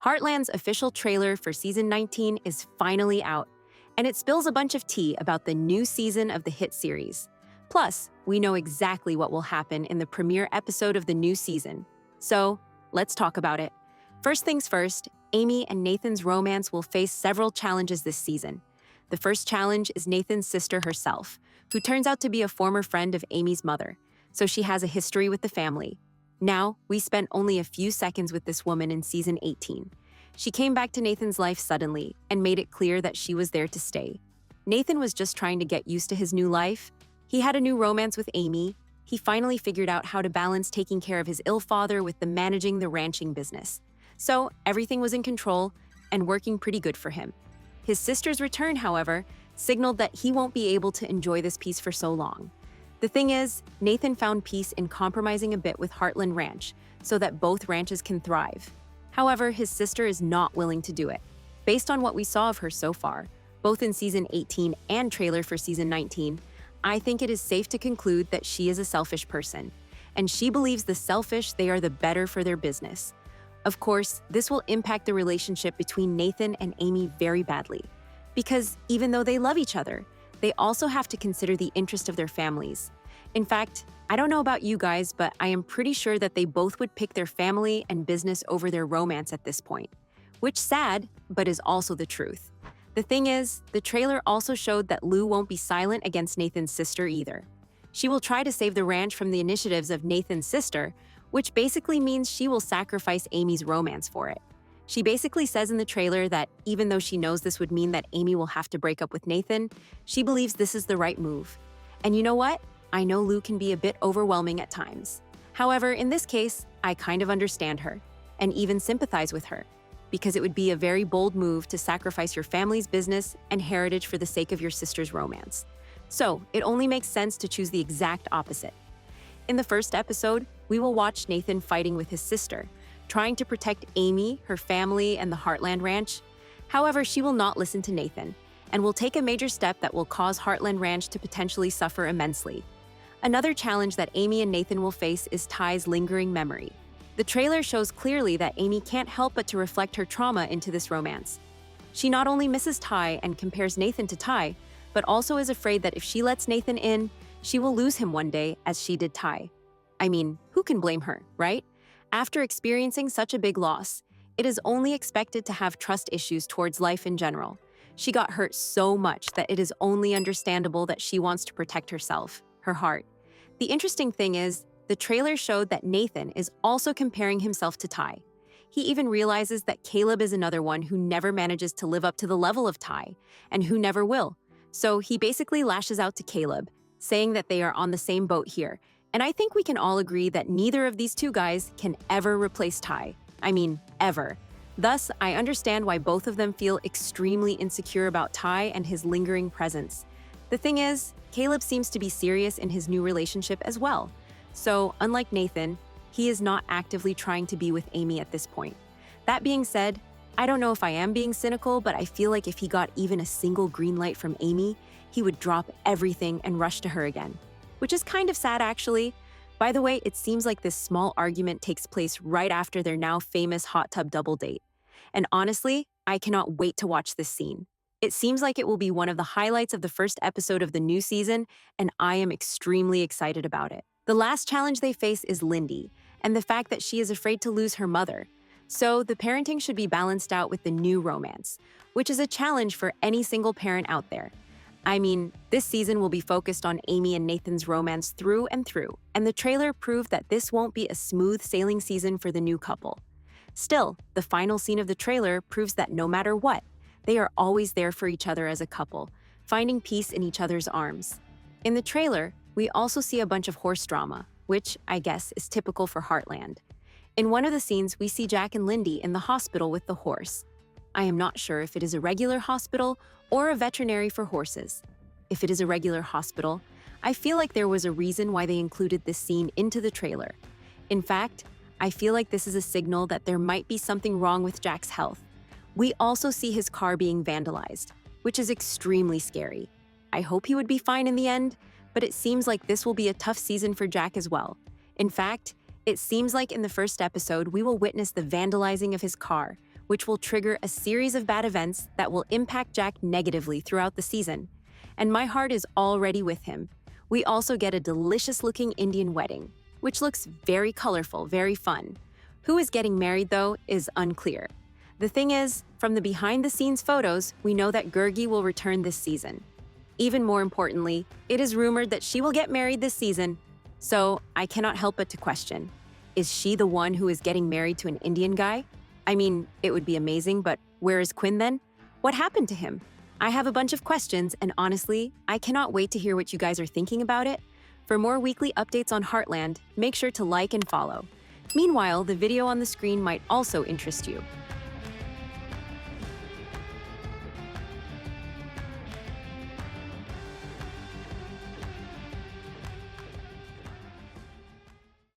Heartland's official trailer for season 19 is finally out, and it spills a bunch of tea about the new season of the hit series. Plus, we know exactly what will happen in the premiere episode of the new season. So, let's talk about it. First things first, Amy and Nathan's romance will face several challenges this season. The first challenge is Nathan's sister herself, who turns out to be a former friend of Amy's mother, so she has a history with the family. Now, we spent only a few seconds with this woman in season 18. She came back to Nathan's life suddenly and made it clear that she was there to stay. Nathan was just trying to get used to his new life. He had a new romance with Amy. He finally figured out how to balance taking care of his ill father with the managing the ranching business. So, everything was in control and working pretty good for him. His sister's return, however, signaled that he won't be able to enjoy this peace for so long. The thing is, Nathan found peace in compromising a bit with Heartland Ranch so that both ranches can thrive. However, his sister is not willing to do it. Based on what we saw of her so far, both in season 18 and trailer for season 19, I think it is safe to conclude that she is a selfish person, and she believes the selfish they are the better for their business. Of course, this will impact the relationship between Nathan and Amy very badly, because even though they love each other, they also have to consider the interest of their families. In fact, I don't know about you guys, but I am pretty sure that they both would pick their family and business over their romance at this point. Which sad, but is also the truth. The thing is, the trailer also showed that Lou won't be silent against Nathan's sister either. She will try to save the ranch from the initiatives of Nathan's sister, which basically means she will sacrifice Amy's romance for it. She basically says in the trailer that even though she knows this would mean that Amy will have to break up with Nathan, she believes this is the right move. And you know what? I know Lou can be a bit overwhelming at times. However, in this case, I kind of understand her, and even sympathize with her, because it would be a very bold move to sacrifice your family's business and heritage for the sake of your sister's romance. So, it only makes sense to choose the exact opposite. In the first episode, we will watch Nathan fighting with his sister, trying to protect Amy, her family, and the Heartland Ranch. However, she will not listen to Nathan, and will take a major step that will cause Heartland Ranch to potentially suffer immensely. Another challenge that Amy and Nathan will face is Ty's lingering memory. The trailer shows clearly that Amy can't help but to reflect her trauma into this romance. She not only misses Ty and compares Nathan to Ty, but also is afraid that if she lets Nathan in, she will lose him one day as she did Ty. I mean, who can blame her, right? After experiencing such a big loss, it is only expected to have trust issues towards life in general. She got hurt so much that it is only understandable that she wants to protect herself, her heart. The interesting thing is, the trailer showed that Nathan is also comparing himself to Ty. He even realizes that Caleb is another one who never manages to live up to the level of Ty, and who never will. So he basically lashes out to Caleb, saying that they are on the same boat here. And I think we can all agree that neither of these two guys can ever replace Ty. I mean, ever. Thus, I understand why both of them feel extremely insecure about Ty and his lingering presence. The thing is, Caleb seems to be serious in his new relationship as well. So, unlike Nathan, he is not actively trying to be with Amy at this point. That being said, I don't know if I am being cynical, but I feel like if he got even a single green light from Amy, he would drop everything and rush to her again. Which is kind of sad, actually. By the way, it seems like this small argument takes place right after their now famous hot tub double date. And honestly, I cannot wait to watch this scene. It seems like it will be one of the highlights of the first episode of the new season, and I am extremely excited about it. The last challenge they face is Lindy, and the fact that she is afraid to lose her mother. So the parenting should be balanced out with the new romance, which is a challenge for any single parent out there. I mean, this season will be focused on Amy and Nathan's romance through and through, and the trailer proved that this won't be a smooth sailing season for the new couple. Still, the final scene of the trailer proves that no matter what, they are always there for each other as a couple, finding peace in each other's arms. In the trailer, we also see a bunch of horse drama, which, I guess, is typical for Heartland. In one of the scenes, we see Jack and Lindy in the hospital with the horse. I am not sure if it is a regular hospital or a veterinary for horses. If it is a regular hospital, I feel like there was a reason why they included this scene into the trailer. In fact, I feel like this is a signal that there might be something wrong with Jack's health. We also see his car being vandalized, which is extremely scary. I hope he would be fine in the end, but it seems like this will be a tough season for Jack as well. In fact, it seems like in the first episode we will witness the vandalizing of his car, which will trigger a series of bad events that will impact Jack negatively throughout the season. And my heart is already with him. We also get a delicious-looking Indian wedding, which looks very colorful, very fun. Who is getting married, though, is unclear. The thing is, from the behind-the-scenes photos, we know that Gurgi will return this season. Even more importantly, it is rumored that she will get married this season. So I cannot help but to question, is she the one who is getting married to an Indian guy? I mean, it would be amazing, but where is Quinn then? What happened to him? I have a bunch of questions, and honestly, I cannot wait to hear what you guys are thinking about it. For more weekly updates on Heartland, make sure to like and follow. Meanwhile, the video on the screen might also interest you.